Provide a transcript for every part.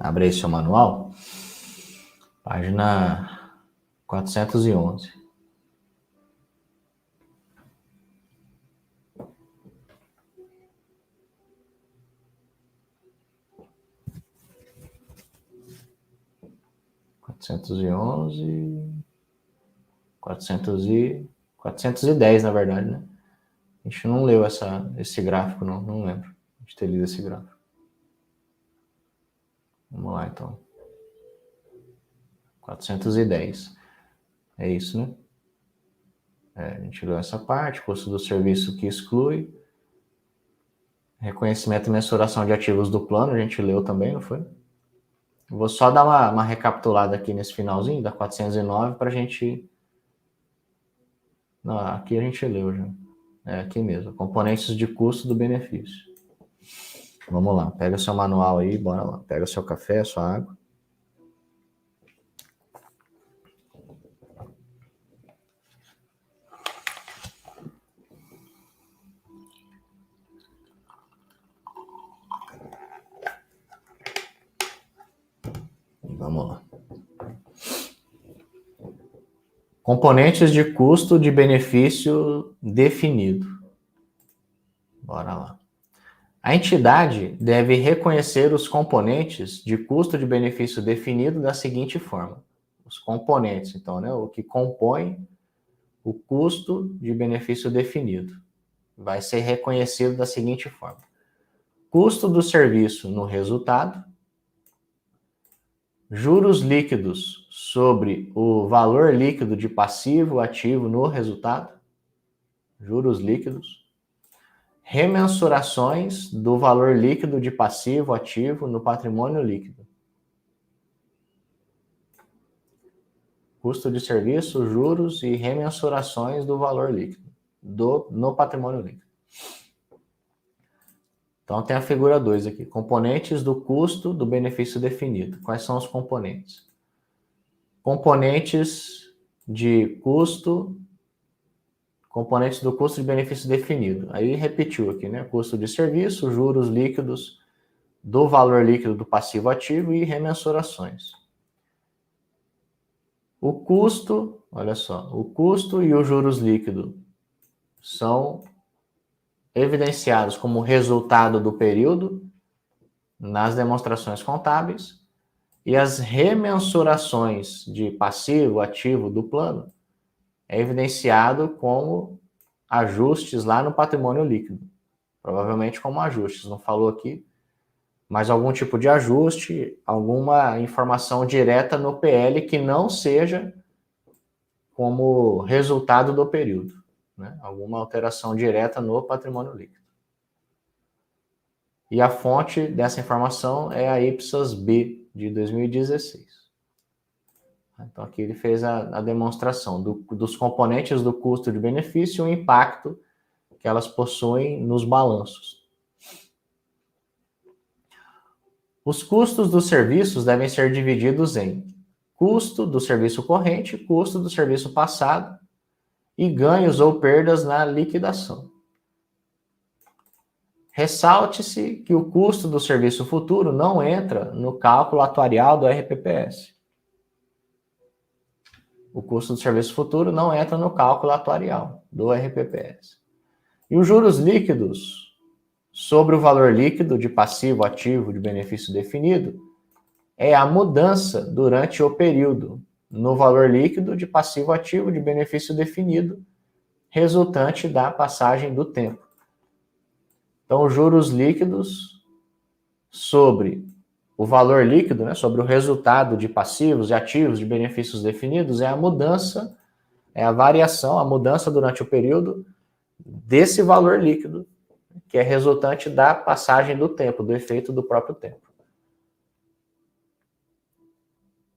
Abre aí seu manual. Página 411. Quatrocentos e 10, na verdade, né? A gente não leu esse gráfico, não lembro de ter lido esse gráfico. Vamos lá, então. 410. É isso, né? A gente leu essa parte, custo do serviço que exclui. Reconhecimento e mensuração de ativos do plano, a gente leu também, não foi? Vou só dar uma recapitulada aqui nesse finalzinho, da 409, para a gente... Não, aqui a gente leu já. É aqui mesmo, componentes de custo do benefício. Vamos lá, pega seu manual aí, bora lá. Pega seu café, sua água. Vamos lá. Componentes de custo de benefício definido. Bora lá. A entidade deve reconhecer os componentes de custo de benefício definido da seguinte forma. Os componentes, então, né? O que compõe o custo de benefício definido. Vai ser reconhecido da seguinte forma. Custo do serviço no resultado. Juros líquidos sobre o valor líquido de passivo ativo no resultado. Juros líquidos. Remensurações do valor líquido de passivo ativo no patrimônio líquido. Custo de serviço, juros e remensurações do valor líquido no patrimônio líquido. Então tem a figura 2 aqui. Componentes do custo do benefício definido. Quais são os componentes? Componentes do custo de benefício definido. Aí repetiu aqui, né? Custo de serviço, juros líquidos do valor líquido do passivo ativo e remensurações. O custo, olha só, o custo e os juros líquidos são evidenciados como resultado do período nas demonstrações contábeis e as remensurações de passivo ativo do plano é evidenciado como ajustes lá no patrimônio líquido. Provavelmente como ajustes, não falou aqui, mas algum tipo de ajuste, alguma informação direta no PL que não seja como resultado do período, né? Alguma alteração direta no patrimônio líquido. E a fonte dessa informação é a IPSAS B, de 2016. Então, aqui ele fez a demonstração dos componentes do custo de benefício e o impacto que elas possuem nos balanços. Os custos dos serviços devem ser divididos em custo do serviço corrente, custo do serviço passado e ganhos ou perdas na liquidação. Ressalte-se que o custo do serviço futuro não entra no cálculo atuarial do RPPS. O custo do serviço futuro não entra no cálculo atuarial do RPPS. E os juros líquidos sobre o valor líquido de passivo ativo de benefício definido é a mudança durante o período no valor líquido de passivo ativo de benefício definido resultante da passagem do tempo. Então, os juros líquidos sobre o valor líquido, né, sobre o resultado de passivos e ativos de benefícios definidos é a mudança, é a variação, a mudança durante o período desse valor líquido, que é resultante da passagem do tempo, do efeito do próprio tempo.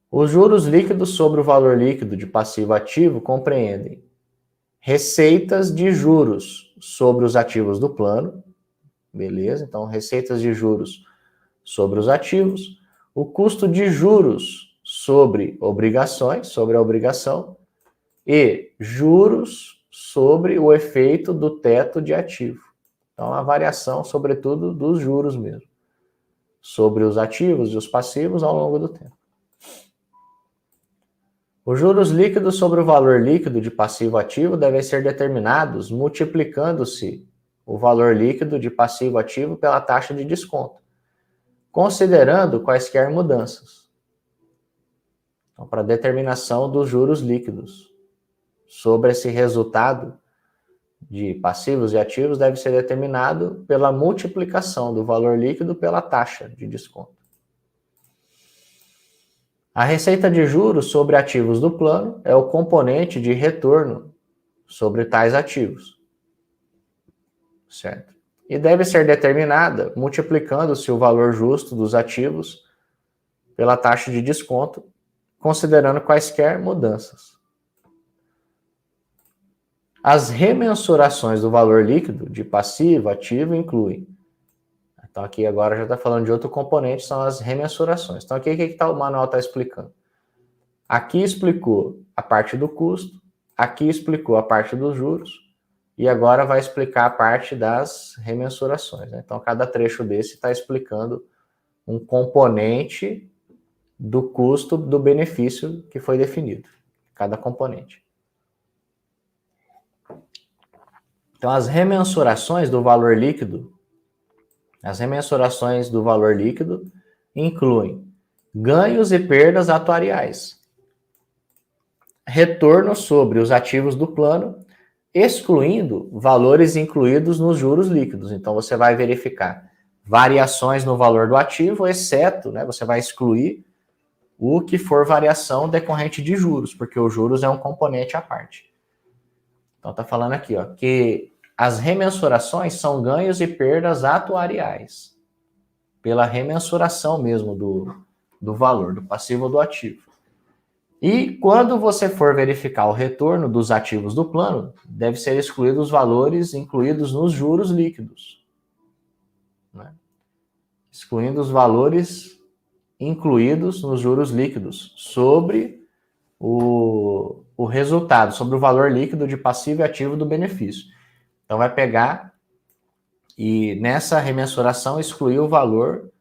Os juros líquidos sobre o valor líquido de passivo ativo compreendem receitas de juros sobre os ativos do plano, beleza? Então, receitas de juros sobre os ativos, o custo de juros sobre obrigações, sobre a obrigação, e juros sobre o efeito do teto de ativo. Então, a variação, sobretudo, dos juros mesmo, sobre os ativos e os passivos ao longo do tempo. Os juros líquidos sobre o valor líquido de passivo ativo devem ser determinados multiplicando-se o valor líquido de passivo ativo pela taxa de desconto, considerando quaisquer mudanças. Então, para determinação dos juros líquidos sobre esse resultado de passivos e ativos deve ser determinado pela multiplicação do valor líquido pela taxa de desconto. A receita de juros sobre ativos do plano é o componente de retorno sobre tais ativos, certo? E deve ser determinada multiplicando-se o valor justo dos ativos pela taxa de desconto, considerando quaisquer mudanças. As remensurações do valor líquido de passivo ativo incluem. Então aqui agora já está falando de outro componente, são as remensurações. Então aqui o que o manual está explicando? Aqui explicou a parte do custo, aqui explicou a parte dos juros, e agora vai explicar a parte das remensurações, né? Então cada trecho desse está explicando um componente do custo do benefício que foi definido, cada componente. Então as remensurações do valor líquido incluem ganhos e perdas atuariais, retorno sobre os ativos do plano, excluindo valores incluídos nos juros líquidos. Então você vai verificar variações no valor do ativo, exceto, né, você vai excluir o que for variação decorrente de juros, porque os juros é um componente à parte. Então está falando aqui, ó, que as remensurações são ganhos e perdas atuariais, pela remensuração mesmo do valor, do passivo ou do ativo. E quando você for verificar o retorno dos ativos do plano, deve ser excluído os valores incluídos nos juros líquidos, né? Excluindo os valores incluídos nos juros líquidos sobre o resultado, sobre o valor líquido de passivo e ativo do benefício. Então vai pegar e nessa remensuração excluir o valor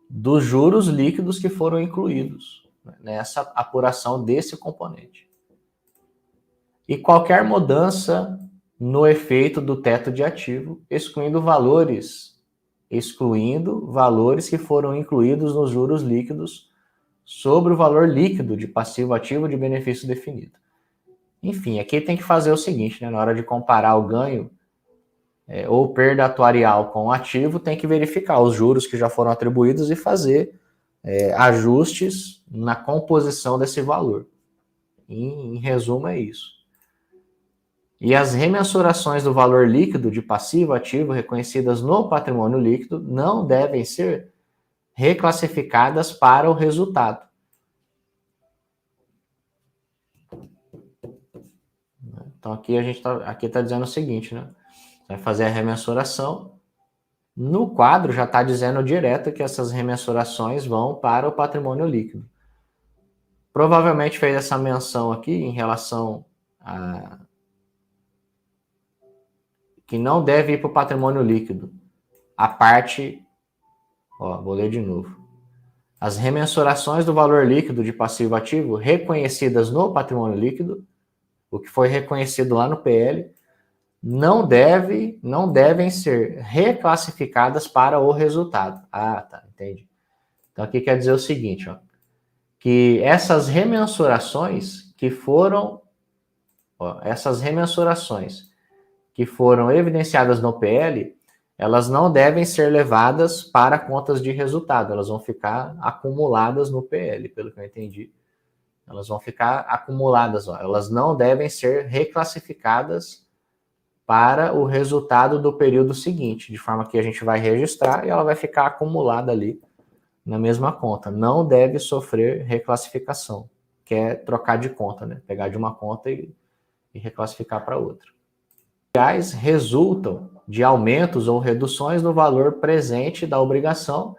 dos juros líquidos que foram incluídos nessa apuração desse componente. E qualquer mudança no efeito do teto de ativo, excluindo valores que foram incluídos nos juros líquidos sobre o valor líquido de passivo ativo de benefício definido. Enfim, aqui tem que fazer o seguinte, né? Na hora de comparar o ganho ou perda atuarial com o ativo, tem que verificar os juros que já foram atribuídos e fazer ajustes na composição desse valor. Em resumo, é isso. E as remensurações do valor líquido de passivo ativo reconhecidas no patrimônio líquido não devem ser reclassificadas para o resultado. Então aqui a gente tá dizendo o seguinte, né? Vai fazer a remensuração. No quadro já está dizendo direto que essas remensurações vão para o patrimônio líquido. Provavelmente fez essa menção aqui em relação a que não deve ir para o patrimônio líquido. A parte, vou ler de novo. As remensurações do valor líquido de passivo ativo reconhecidas no patrimônio líquido, o que foi reconhecido lá no PL, não devem ser reclassificadas para o resultado. Ah, tá, entendi. Então aqui quer dizer o seguinte, ó, que essas remensurações que foram evidenciadas no PL, elas não devem ser levadas para contas de resultado, elas vão ficar acumuladas no PL, pelo que eu entendi. Elas vão ficar acumuladas, elas não devem ser reclassificadas para o resultado do período seguinte, de forma que a gente vai registrar e ela vai ficar acumulada ali na mesma conta. Não deve sofrer reclassificação, que é trocar de conta, né? Pegar de uma conta e reclassificar para outra. Resultam de aumentos ou reduções no valor presente da obrigação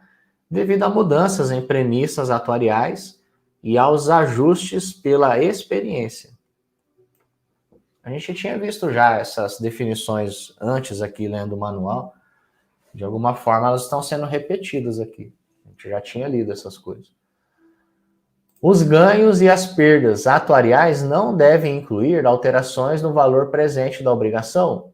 devido a mudanças em premissas atuariais e aos ajustes pela experiência. A gente tinha visto já essas definições antes aqui lendo o manual. De alguma forma elas estão sendo repetidas aqui. gente já tinha lido essas coisas. Os ganhos e as perdas atuariais não devem incluir alterações no valor presente da obrigação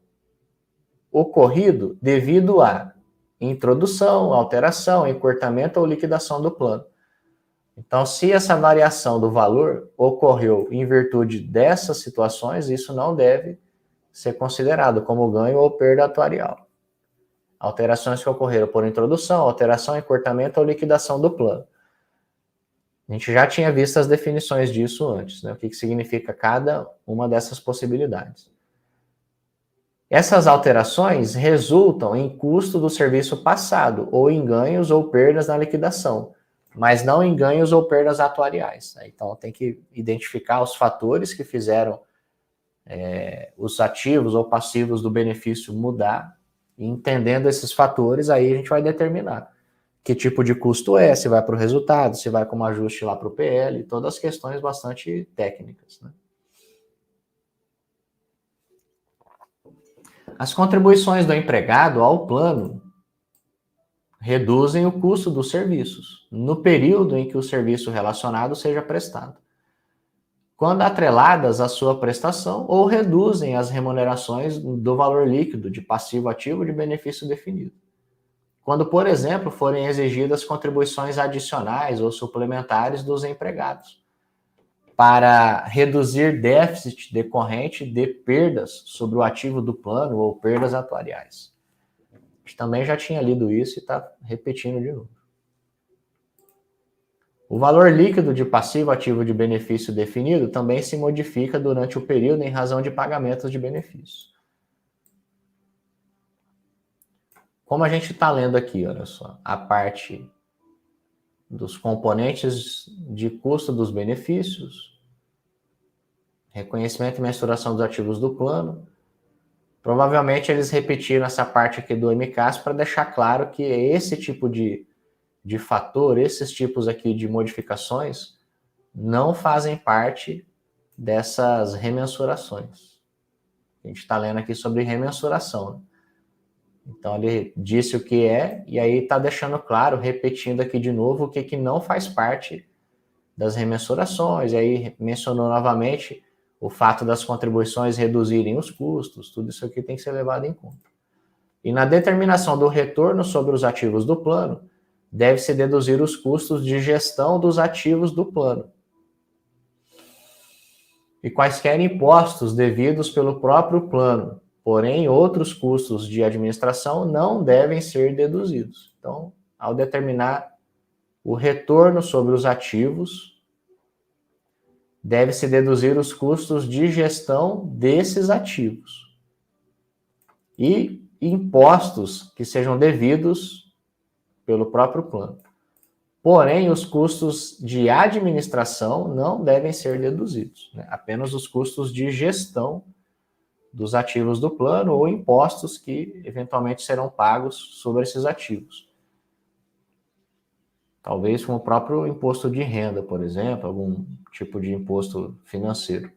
ocorrido devido à introdução, alteração, encurtamento ou liquidação do plano. Então, se essa variação do valor ocorreu em virtude dessas situações, isso não deve ser considerado como ganho ou perda atuarial. Alterações que ocorreram por introdução, alteração, encurtamento ou liquidação do plano. A gente já tinha visto as definições disso antes, né? O que significa cada uma dessas possibilidades. Essas alterações resultam em custo do serviço passado, ou em ganhos ou perdas na liquidação, mas não em ganhos ou perdas atuariais. Então, tem que identificar os fatores que fizeram os ativos ou passivos do benefício mudar, e entendendo esses fatores, aí a gente vai determinar que tipo de custo é, se vai para o resultado, se vai como ajuste lá para o PL, todas as questões bastante técnicas, né? As contribuições do empregado ao plano reduzem o custo dos serviços, no período em que o serviço relacionado seja prestado, quando atreladas à sua prestação, ou reduzem as remunerações do valor líquido de passivo ativo de benefício definido. Quando, por exemplo, forem exigidas contribuições adicionais ou suplementares dos empregados, para reduzir déficit decorrente de perdas sobre o ativo do plano ou perdas atuariais. A gente também já tinha lido isso e está repetindo de novo. O valor líquido de passivo ativo de benefício definido também se modifica durante o período em razão de pagamentos de benefícios. Como a gente está lendo aqui, olha só, a parte dos componentes de custo dos benefícios, reconhecimento e mensuração dos ativos do plano, provavelmente eles repetiram essa parte aqui do MCAS para deixar claro que esse tipo de fator, esses tipos aqui de modificações, não fazem parte dessas remensurações. A gente está lendo aqui sobre remensuração, né? Então, ele disse o que é, e aí está deixando claro, repetindo aqui de novo, o que não faz parte das remensurações, e aí mencionou novamente o fato das contribuições reduzirem os custos, tudo isso aqui tem que ser levado em conta. E na determinação do retorno sobre os ativos do plano, deve-se deduzir os custos de gestão dos ativos do plano e quaisquer impostos devidos pelo próprio plano. Porém, outros custos de administração não devem ser deduzidos. Então, ao determinar o retorno sobre os ativos, deve-se deduzir os custos de gestão desses ativos e impostos que sejam devidos pelo próprio plano. Porém, os custos de administração não devem ser deduzidos, né? Apenas os custos de gestão dos ativos do plano ou impostos que eventualmente serão pagos sobre esses ativos. Talvez com o próprio imposto de renda, por exemplo, algum tipo de imposto financeiro.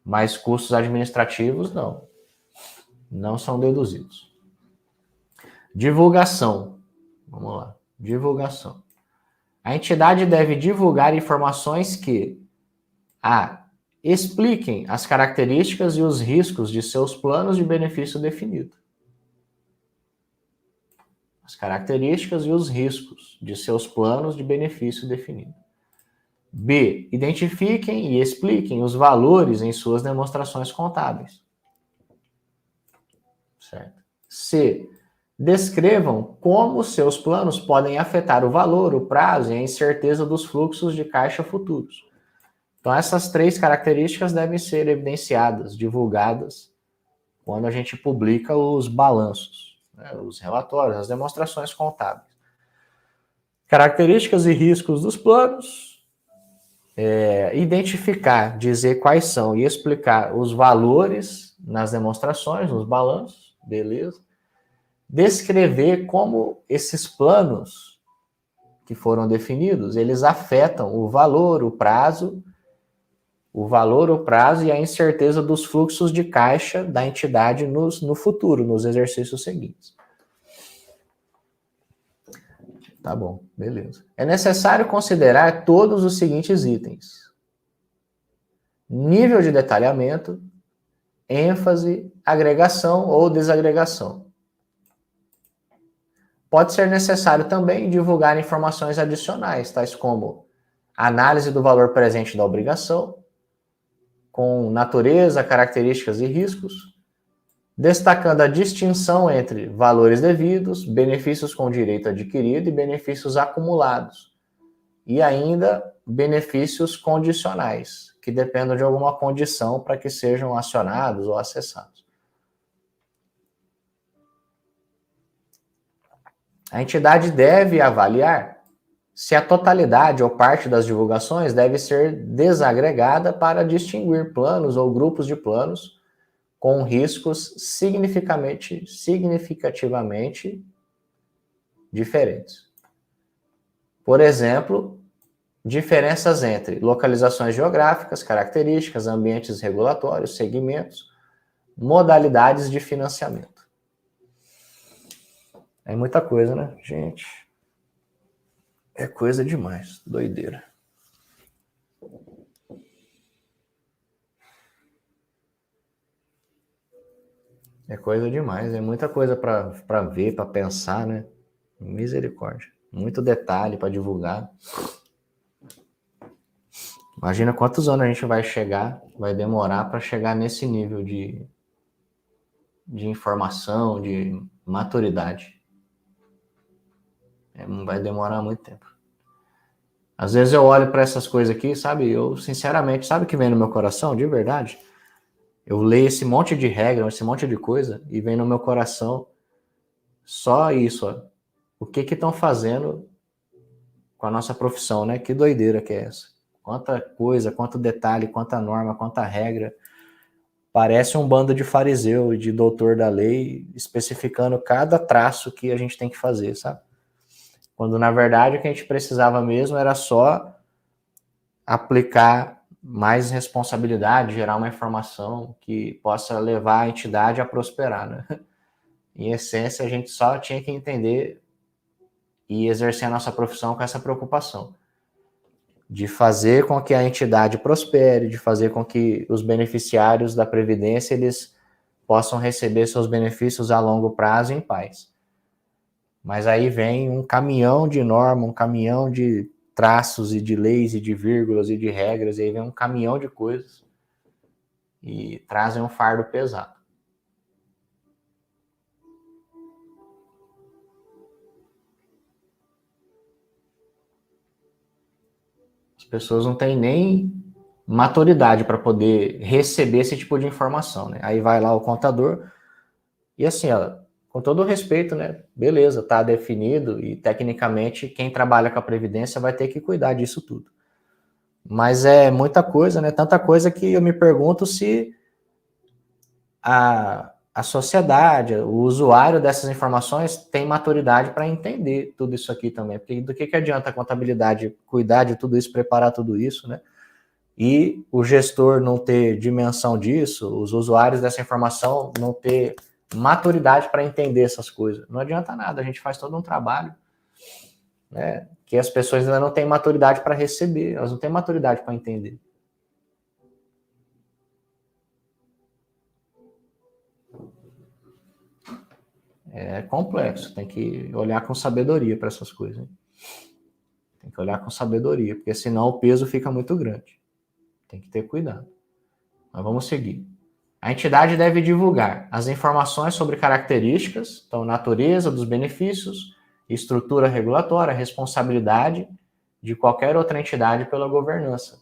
Mas custos administrativos, não são deduzidos. Divulgação. Vamos lá. Divulgação. A entidade deve divulgar informações que expliquem as características e os riscos de seus planos de benefício definido. As características e os riscos de seus planos de benefício definido. B. Identifiquem e expliquem os valores em suas demonstrações contábeis. Certo. C. Descrevam como seus planos podem afetar o valor, o prazo e a incerteza dos fluxos de caixa futuros. Então, essas 3 características devem ser evidenciadas, divulgadas, quando a gente publica os balanços, né, os relatórios, as demonstrações contábeis. Características e riscos dos planos, identificar, dizer quais são e explicar os valores nas demonstrações, nos balanços, beleza? Descrever como esses planos que foram definidos, eles afetam o valor, o prazo e a incerteza dos fluxos de caixa da entidade no futuro, nos exercícios seguintes. Tá bom, beleza. É necessário considerar todos os seguintes itens: nível de detalhamento, ênfase, agregação ou desagregação. Pode ser necessário também divulgar informações adicionais, tais como análise do valor presente da obrigação, com natureza, características e riscos, destacando a distinção entre valores devidos, benefícios com direito adquirido e benefícios acumulados, e ainda benefícios condicionais, que dependam de alguma condição para que sejam acionados ou acessados. A entidade deve avaliar se a totalidade ou parte das divulgações deve ser desagregada para distinguir planos ou grupos de planos com riscos significativamente diferentes. Por exemplo, diferenças entre localizações geográficas, características, ambientes regulatórios, segmentos, modalidades de financiamento. É muita coisa, né, gente? É coisa demais, doideira. É coisa demais, é muita coisa para ver, para pensar, né? Misericórdia. Muito detalhe para divulgar. Imagina quantos anos a gente vai demorar para chegar nesse nível de informação, de maturidade. Vai demorar muito tempo. Às vezes eu olho para essas coisas aqui, sabe? Eu, sinceramente, sabe o que vem no meu coração, de verdade? Eu leio esse monte de regra, esse monte de coisa, e vem no meu coração só isso, ó. O que estão fazendo com a nossa profissão, né? Que doideira que é essa? Quanta coisa, quanto detalhe, quanta norma, quanta regra. Parece um bando de fariseu e de doutor da lei especificando cada traço que a gente tem que fazer, sabe? Quando, na verdade, o que a gente precisava mesmo era só aplicar mais responsabilidade, gerar uma informação que possa levar a entidade a prosperar, né? Em essência, a gente só tinha que entender e exercer a nossa profissão com essa preocupação de fazer com que a entidade prospere, de fazer com que os beneficiários da Previdência eles possam receber seus benefícios a longo prazo em paz. Mas aí vem um caminhão de norma, um caminhão de traços e de leis e de vírgulas e de regras, e aí vem um caminhão de coisas e trazem um fardo pesado. As pessoas não têm nem maturidade para poder receber esse tipo de informação, né? Aí vai lá o contador e assim, ó, com todo o respeito, né? Beleza, tá definido e tecnicamente quem trabalha com a Previdência vai ter que cuidar disso tudo. Mas é muita coisa, né? Tanta coisa que eu me pergunto se a sociedade, o usuário dessas informações tem maturidade para entender tudo isso aqui também. Porque do que adianta a contabilidade cuidar de tudo isso, preparar tudo isso, né? E o gestor não ter dimensão disso, os usuários dessa informação não ter maturidade para entender essas coisas. Não adianta nada, a gente faz todo um trabalho, né, que as pessoas ainda não têm maturidade para receber, elas não têm maturidade para entender. É complexo, tem que olhar com sabedoria para essas coisas. Hein? Tem que olhar com sabedoria, porque senão o peso fica muito grande. Tem que ter cuidado. Mas vamos seguir. A entidade deve divulgar as informações sobre características, então natureza dos benefícios, estrutura regulatória, responsabilidade de qualquer outra entidade pela governança,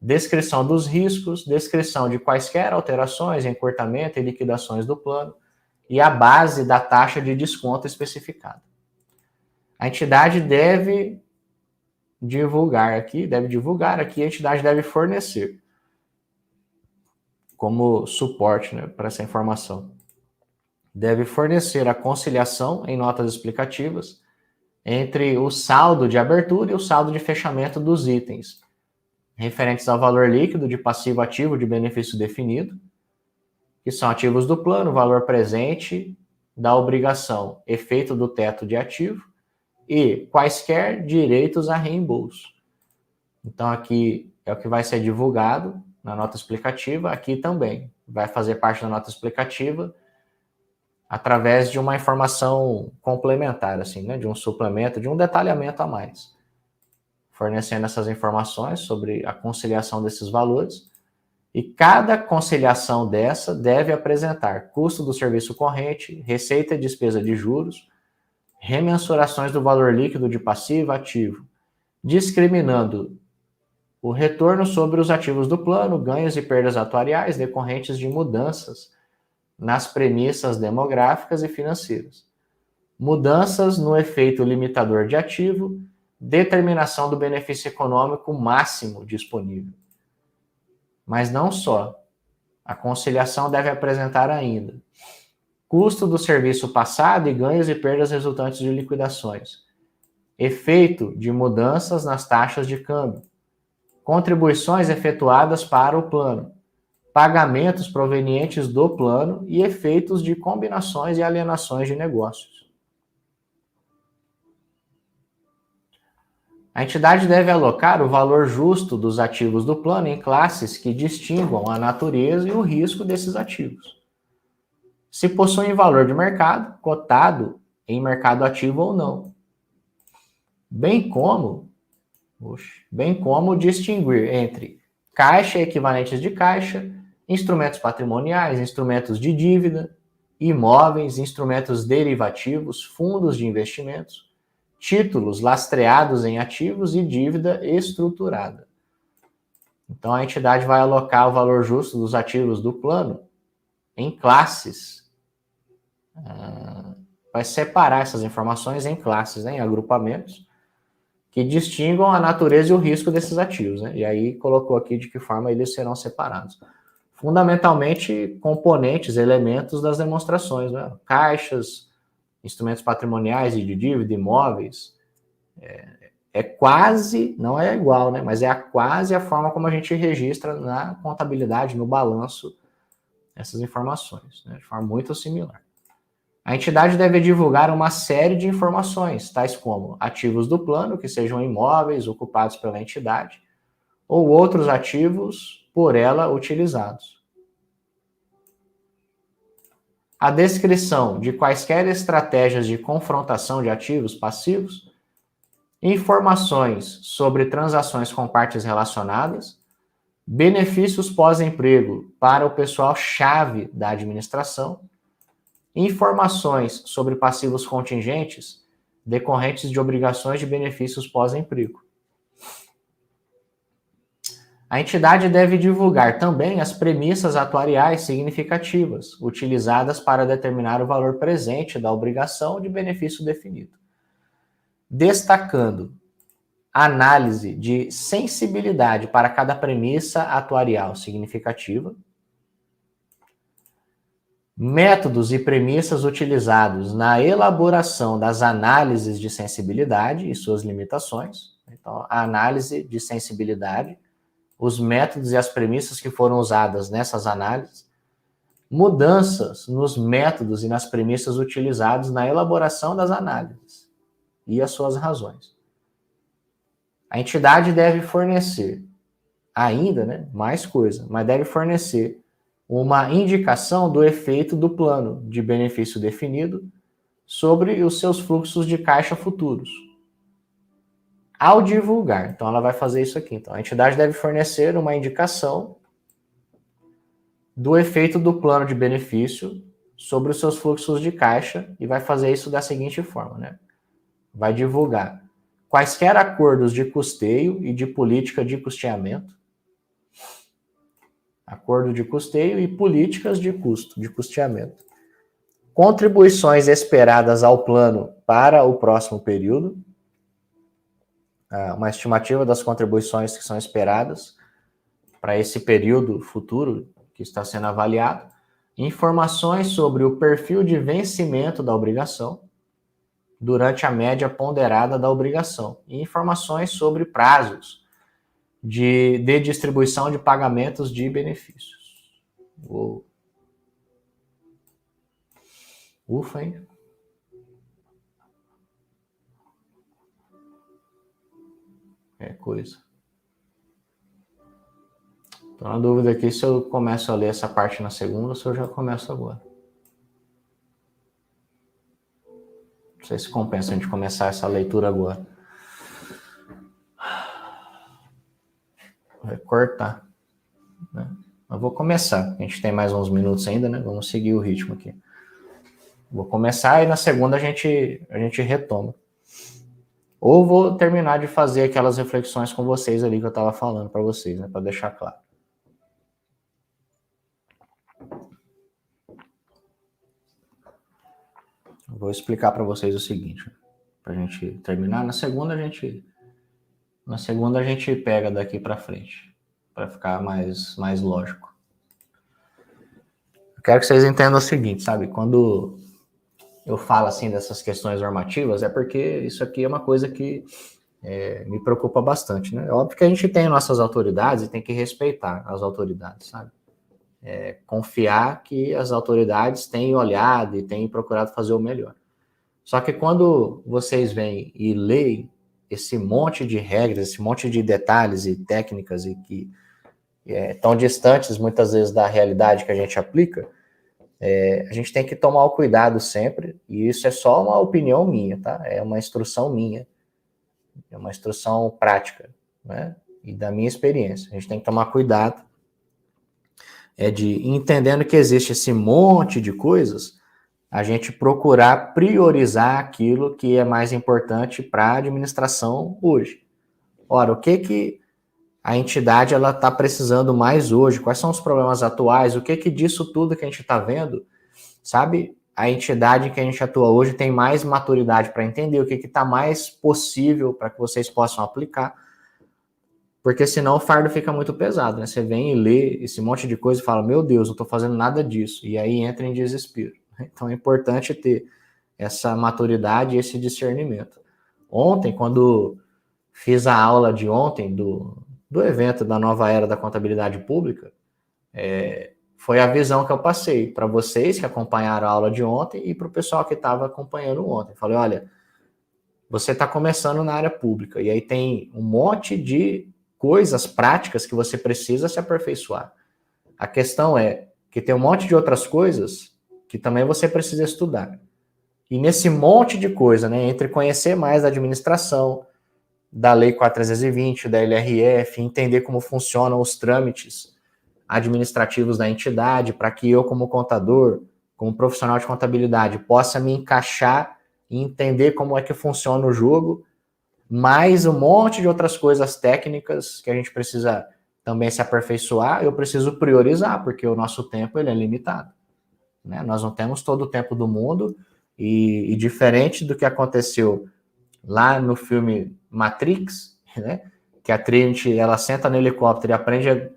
descrição dos riscos, descrição de quaisquer alterações, encurtamento e liquidações do plano e a base da taxa de desconto especificada. A entidade deve divulgar aqui, a entidade deve fornecer como suporte, né, para essa informação. Deve fornecer a conciliação em notas explicativas entre o saldo de abertura e o saldo de fechamento dos itens, referentes ao valor líquido de passivo ativo de benefício definido, que são ativos do plano, valor presente da obrigação, efeito do teto de ativo, e quaisquer direitos a reembolso. Então, aqui é o que vai ser divulgado na nota explicativa, aqui também vai fazer parte da nota explicativa através de uma informação complementar, assim, né, de um suplemento, de um detalhamento a mais, fornecendo essas informações sobre a conciliação desses valores, e cada conciliação dessa deve apresentar custo do serviço corrente, receita e despesa de juros, remensurações do valor líquido de passivo e ativo, discriminando o retorno sobre os ativos do plano, ganhos e perdas atuariais decorrentes de mudanças nas premissas demográficas e financeiras, mudanças no efeito limitador de ativo, determinação do benefício econômico máximo disponível. Mas não só. A conciliação deve apresentar ainda custo do serviço passado e ganhos e perdas resultantes de liquidações, efeito de mudanças nas taxas de câmbio, contribuições efetuadas para o plano, pagamentos provenientes do plano e efeitos de combinações e alienações de negócios. A entidade deve alocar o valor justo dos ativos do plano em classes que distinguam a natureza e o risco desses ativos. Se possuem valor de mercado, cotado em mercado ativo ou não. Bem como distinguir entre caixa e equivalentes de caixa, instrumentos patrimoniais, instrumentos de dívida, imóveis, instrumentos derivativos, fundos de investimentos, títulos lastreados em ativos e dívida estruturada. Então, a entidade vai alocar o valor justo dos ativos do plano em classes. Vai separar essas informações em classes, né, em agrupamentos, que distinguam a natureza e o risco desses ativos, né? E aí colocou aqui de que forma eles serão separados. Fundamentalmente, componentes, elementos das demonstrações, né? Caixas, instrumentos patrimoniais e de dívida, imóveis. É quase, não é igual, né? Mas é quase a forma como a gente registra na contabilidade, no balanço, essas informações, né? De forma muito similar. A entidade deve divulgar uma série de informações, tais como ativos do plano, que sejam imóveis ocupados pela entidade, ou outros ativos por ela utilizados. A descrição de quaisquer estratégias de confrontação de ativos passivos, informações sobre transações com partes relacionadas, benefícios pós-emprego para o pessoal-chave da administração, informações sobre passivos contingentes decorrentes de obrigações de benefícios pós-emprego. A entidade deve divulgar também as premissas atuariais significativas utilizadas para determinar o valor presente da obrigação de benefício definido, destacando análise de sensibilidade para cada premissa atuarial significativa, métodos e premissas utilizados na elaboração das análises de sensibilidade e suas limitações. Então, a análise de sensibilidade, os métodos e as premissas que foram usadas nessas análises, mudanças nos métodos e nas premissas utilizados na elaboração das análises e as suas razões. A entidade deve fornecer ainda, né, mais coisa, mas deve fornecer uma indicação do efeito do plano de benefício definido sobre os seus fluxos de caixa futuros. Ao divulgar, então ela vai fazer isso aqui. Então, a entidade deve fornecer uma indicação do efeito do plano de benefício sobre os seus fluxos de caixa e vai fazer isso da seguinte forma, né? Vai divulgar quaisquer acordos de custeio e de política de custeamento, acordo de custeio e políticas de custo, de custeamento, contribuições esperadas ao plano para o próximo período, uma estimativa das contribuições que são esperadas para esse período futuro que está sendo avaliado, informações sobre o perfil de vencimento da obrigação durante a média ponderada da obrigação e informações sobre prazos de distribuição de pagamentos de benefícios. Ufa, hein? É coisa. Tô na dúvida aqui se eu começo a ler essa parte na segunda ou se eu já começo agora. Não sei se compensa a gente começar essa leitura agora. Vai cortar, né? Eu vou começar. A gente tem mais uns minutos ainda, né? Vamos seguir o ritmo aqui. Vou começar e na segunda a gente retoma. Ou vou terminar de fazer aquelas reflexões com vocês ali que eu estava falando para vocês, né? Para deixar claro. Vou explicar para vocês o seguinte, para a gente terminar. Na segunda a gente pega daqui para frente, para ficar mais lógico. Eu quero que vocês entendam o seguinte, sabe? Quando eu falo assim dessas questões normativas, é porque isso aqui é uma coisa que me preocupa bastante, né? É óbvio que a gente tem nossas autoridades e tem que respeitar as autoridades, sabe? Confiar que as autoridades têm olhado e têm procurado fazer o melhor. Só que quando vocês vêm e leem esse monte de regras, esse monte de detalhes e técnicas e que estão distantes muitas vezes da realidade que a gente aplica, a gente tem que tomar o cuidado sempre, e isso é só uma opinião minha, tá? É uma instrução minha, é uma instrução prática, né? E da minha experiência. A gente tem que tomar cuidado de entendendo que existe esse monte de coisas, a gente procurar priorizar aquilo que é mais importante para a administração hoje. Ora, o que a entidade ela está precisando mais hoje? Quais são os problemas atuais? O que disso tudo que a gente está vendo, sabe? A entidade que a gente atua hoje tem mais maturidade para entender o que está mais possível para que vocês possam aplicar. Porque senão o fardo fica muito pesado, né? Você vem e lê esse monte de coisa e fala, meu Deus, não estou fazendo nada disso. E aí entra em desespero. Então é importante ter essa maturidade e esse discernimento. Ontem, quando fiz a aula de ontem do evento da nova era da contabilidade pública, foi a visão que eu passei para vocês que acompanharam a aula de ontem e para o pessoal que estava acompanhando ontem. Falei, olha, você está começando na área pública e aí tem um monte de coisas práticas que você precisa se aperfeiçoar. A questão é que tem um monte de outras coisas que também você precisa estudar. E nesse monte de coisa, né, entre conhecer mais da administração, da Lei 4.320, da LRF, entender como funcionam os trâmites administrativos da entidade, para que eu, como contador, como profissional de contabilidade, possa me encaixar e entender como é que funciona o jogo, mais um monte de outras coisas técnicas que a gente precisa também se aperfeiçoar, eu preciso priorizar, porque o nosso tempo ele é limitado. Né? Nós não temos todo o tempo do mundo, e diferente do que aconteceu lá no filme Matrix, né? Que a Trinity ela senta no helicóptero e aprende a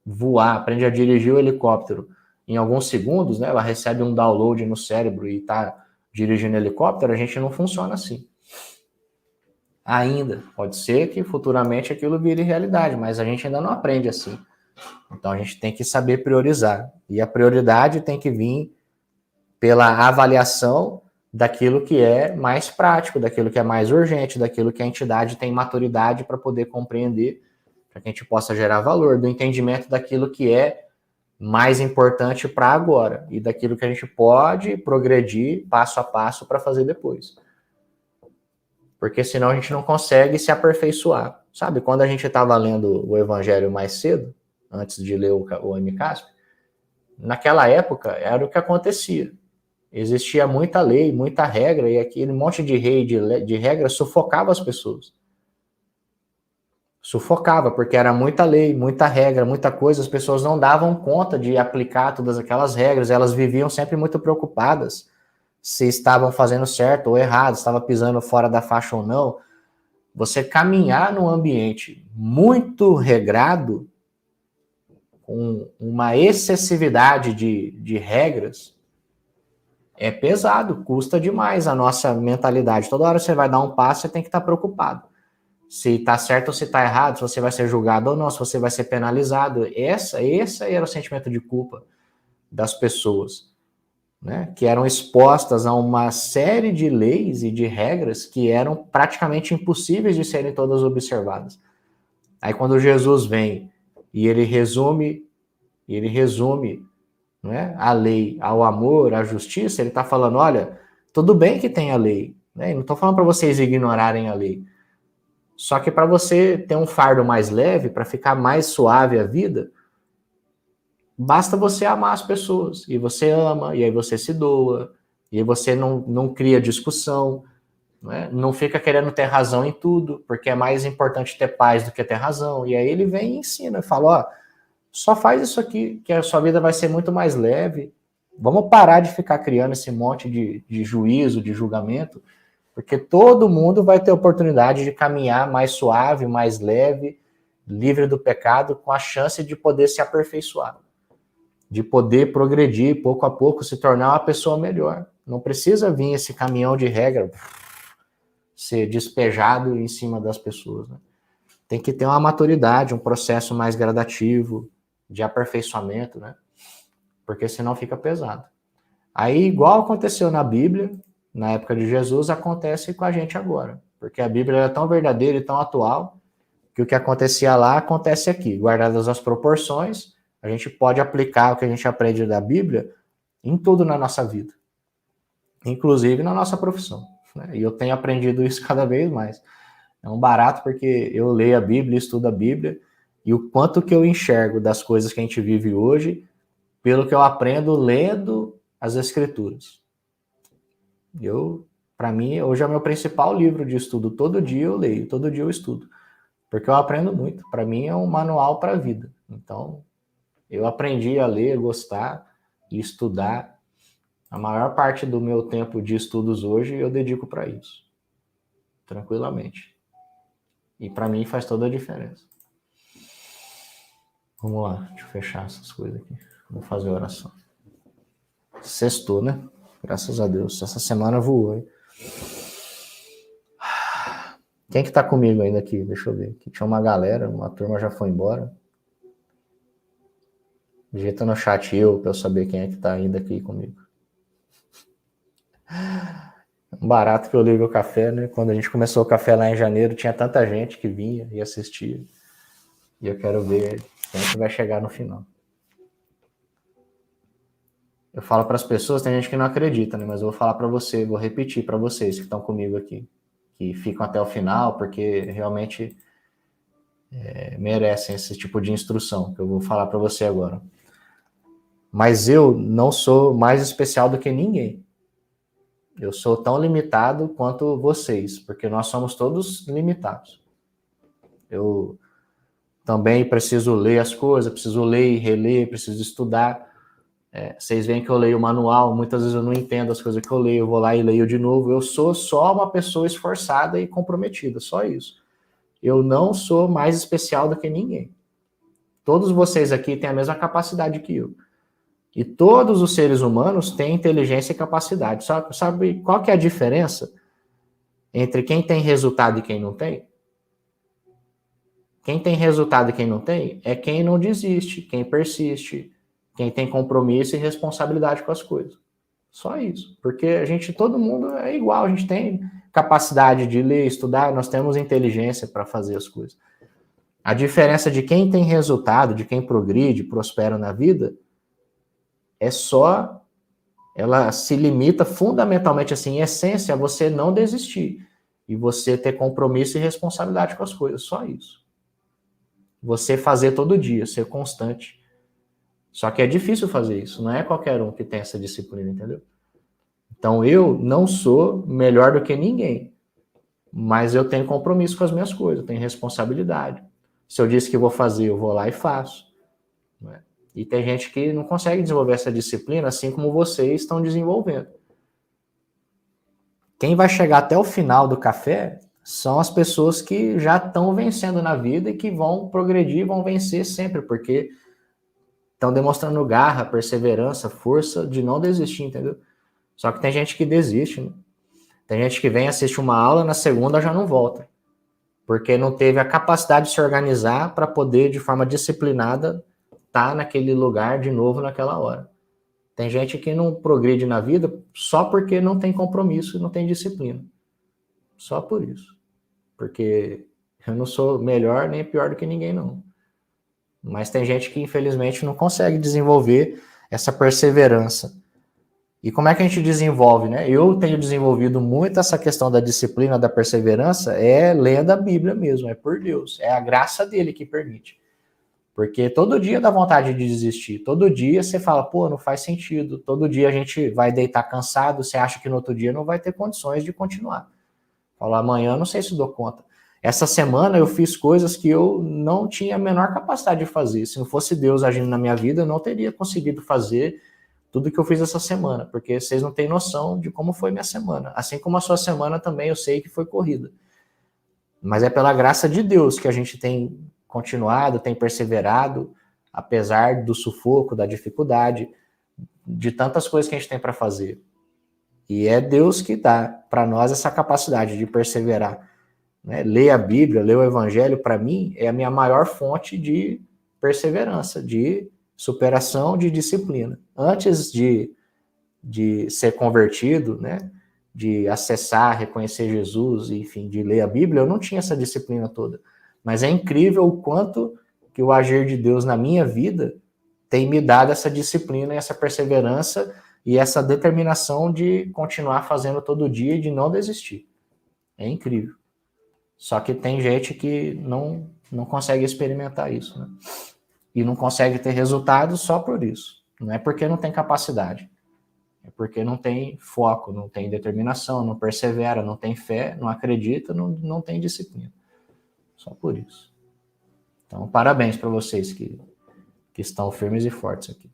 voar, aprende a dirigir o helicóptero em alguns segundos, né? Ela recebe um download no cérebro e está dirigindo o helicóptero, a gente não funciona assim. Ainda. Pode ser que futuramente aquilo vire realidade, mas a gente ainda não aprende assim. Então a gente tem que saber priorizar. E a prioridade tem que vir pela avaliação daquilo que é mais prático, daquilo que é mais urgente, daquilo que a entidade tem maturidade para poder compreender, para que a gente possa gerar valor, do entendimento daquilo que é mais importante para agora e daquilo que a gente pode progredir passo a passo para fazer depois. Porque senão a gente não consegue se aperfeiçoar. Sabe, quando a gente estava lendo o Evangelho mais cedo, antes de ler o MCASP, naquela época era o que acontecia. Existia muita lei, muita regra, e aquele monte de regra sufocava as pessoas. Sufocava, porque era muita lei, muita regra, muita coisa, as pessoas não davam conta de aplicar todas aquelas regras, elas viviam sempre muito preocupadas se estavam fazendo certo ou errado, se estava pisando fora da faixa ou não. Você caminhar num ambiente muito regrado, com uma excessividade de regras, é pesado, custa demais a nossa mentalidade. Toda hora você vai dar um passo, você tem que estar preocupado. Se está certo ou se está errado, se você vai ser julgado ou não, se você vai ser penalizado. Esse era o sentimento de culpa das pessoas. né, que eram expostas a uma série de leis e de regras que eram praticamente impossíveis de serem todas observadas. Aí quando Jesus vem e ele resume, né, a lei ao amor, à justiça, ele está falando, olha, tudo bem que tem a lei, né? Não estou falando para vocês ignorarem a lei, só que para você ter um fardo mais leve, para ficar mais suave a vida, basta você amar as pessoas, e você ama, e aí você se doa, e aí você não cria discussão, né? Não fica querendo ter razão em tudo, porque é mais importante ter paz do que ter razão, e aí ele vem e ensina, fala, ó, só faz isso aqui, que a sua vida vai ser muito mais leve, vamos parar de ficar criando esse monte de juízo, de julgamento, porque todo mundo vai ter oportunidade de caminhar mais suave, mais leve, livre do pecado, com a chance de poder se aperfeiçoar, de poder progredir pouco a pouco, se tornar uma pessoa melhor. Não precisa vir esse caminhão de regra ser despejado em cima das pessoas, né? Tem que ter uma maturidade, um processo mais gradativo, de aperfeiçoamento, né? Porque senão fica pesado. Aí, igual aconteceu na Bíblia, na época de Jesus, acontece com a gente agora. Porque a Bíblia é tão verdadeira e tão atual que o que acontecia lá acontece aqui. Guardadas as proporções, a gente pode aplicar o que a gente aprende da Bíblia em tudo na nossa vida, inclusive na nossa profissão, né? E eu tenho aprendido isso cada vez mais. É um barato porque eu leio a Bíblia, estudo a Bíblia, e o quanto que eu enxergo das coisas que a gente vive hoje, pelo que eu aprendo lendo as Escrituras. Para mim, hoje é o meu principal livro de estudo. Todo dia eu leio, todo dia eu estudo, porque eu aprendo muito. Para mim é um manual para a vida. Então, eu aprendi a ler, gostar e estudar. A maior parte do meu tempo de estudos hoje eu dedico para isso, tranquilamente. E para mim faz toda a diferença. Vamos lá, deixa eu fechar essas coisas aqui. Vou fazer a oração. Sextou, né? Graças a Deus. Essa semana voou, hein? Quem que tá comigo ainda aqui? Deixa eu ver. Aqui tinha uma galera, uma turma já foi embora. Digita no chat pra eu saber quem é que tá ainda aqui comigo. Um barato que eu ligo o café, né? Quando a gente começou o café lá em janeiro, tinha tanta gente que vinha e assistia. E eu quero ver quem é que vai chegar no final. Eu falo para as pessoas, tem gente que não acredita, né? Mas eu vou falar para você, vou repetir para vocês que estão comigo aqui, que ficam até o final, porque realmente merecem esse tipo de instrução que eu vou falar para você agora. Mas eu não sou mais especial do que ninguém. Eu sou tão limitado quanto vocês, porque nós somos todos limitados. Eu também preciso ler as coisas, preciso ler e reler, preciso estudar. Vocês veem que eu leio o manual, muitas vezes eu não entendo as coisas que eu leio, eu vou lá e leio de novo. Eu sou só uma pessoa esforçada e comprometida, só isso. Eu não sou mais especial do que ninguém. Todos vocês aqui têm a mesma capacidade que eu. E todos os seres humanos têm inteligência e capacidade. Sabe qual que é a diferença entre quem tem resultado e quem não tem? Quem tem resultado e quem não tem é quem não desiste, quem persiste, quem tem compromisso e responsabilidade com as coisas. Só isso. Porque todo mundo é igual, a gente tem capacidade de ler, estudar, nós temos inteligência para fazer as coisas. A diferença de quem tem resultado, de quem progride, prospera na vida, ela se limita fundamentalmente, assim, em essência, a você não desistir. E você ter compromisso e responsabilidade com as coisas, só isso. Você fazer todo dia, ser constante. Só que é difícil fazer isso, não é qualquer um que tem essa disciplina, entendeu? Então eu não sou melhor do que ninguém, mas eu tenho compromisso com as minhas coisas, eu tenho responsabilidade. Se eu disse que vou fazer, eu vou lá e faço. Né? E tem gente que não consegue desenvolver essa disciplina assim como vocês estão desenvolvendo. Quem vai chegar até o final do café são as pessoas que já estão vencendo na vida e que vão progredir, vão vencer sempre, porque estão demonstrando garra, perseverança, força de não desistir, entendeu? Só que tem gente que desiste, né? Tem gente que vem, assiste uma aula, na segunda já não volta, porque não teve a capacidade de se organizar para poder, de forma disciplinada, estar naquele lugar de novo naquela hora. Tem gente que não progride na vida só porque não tem compromisso e não tem disciplina. Só por isso. Porque eu não sou melhor nem pior do que ninguém, não. Mas tem gente que, infelizmente, não consegue desenvolver essa perseverança. E como é que a gente desenvolve, né? Eu tenho desenvolvido muito essa questão da disciplina, da perseverança, lendo a Bíblia mesmo, é por Deus. É a graça dele que permite. Porque todo dia dá vontade de desistir. Todo dia você fala, pô, não faz sentido. Todo dia a gente vai deitar cansado, você acha que no outro dia não vai ter condições de continuar. Fala, amanhã não sei se dou conta. Essa semana eu fiz coisas que eu não tinha a menor capacidade de fazer. Se não fosse Deus agindo na minha vida, eu não teria conseguido fazer tudo que eu fiz essa semana, porque vocês não têm noção de como foi minha semana. Assim como a sua semana também eu sei que foi corrida. Mas é pela graça de Deus que a gente tem continuado, tem perseverado, apesar do sufoco, da dificuldade, de tantas coisas que a gente tem para fazer. E é Deus que dá para nós essa capacidade de perseverar. Né? Ler a Bíblia, ler o Evangelho, para mim, é a minha maior fonte de perseverança, de superação, de disciplina. Antes de ser convertido, né? De acessar, reconhecer Jesus, enfim, de ler a Bíblia, eu não tinha essa disciplina toda. Mas é incrível o quanto que o agir de Deus na minha vida tem me dado essa disciplina, essa perseverança e essa determinação de continuar fazendo todo dia e de não desistir. É incrível. Só que tem gente que não consegue experimentar isso, né? E não consegue ter resultado só por isso. Não é porque não tem capacidade. É porque não tem foco, não tem determinação, não persevera, não tem fé, não acredita, não tem disciplina. Só por isso. Então, parabéns para vocês que estão firmes e fortes aqui.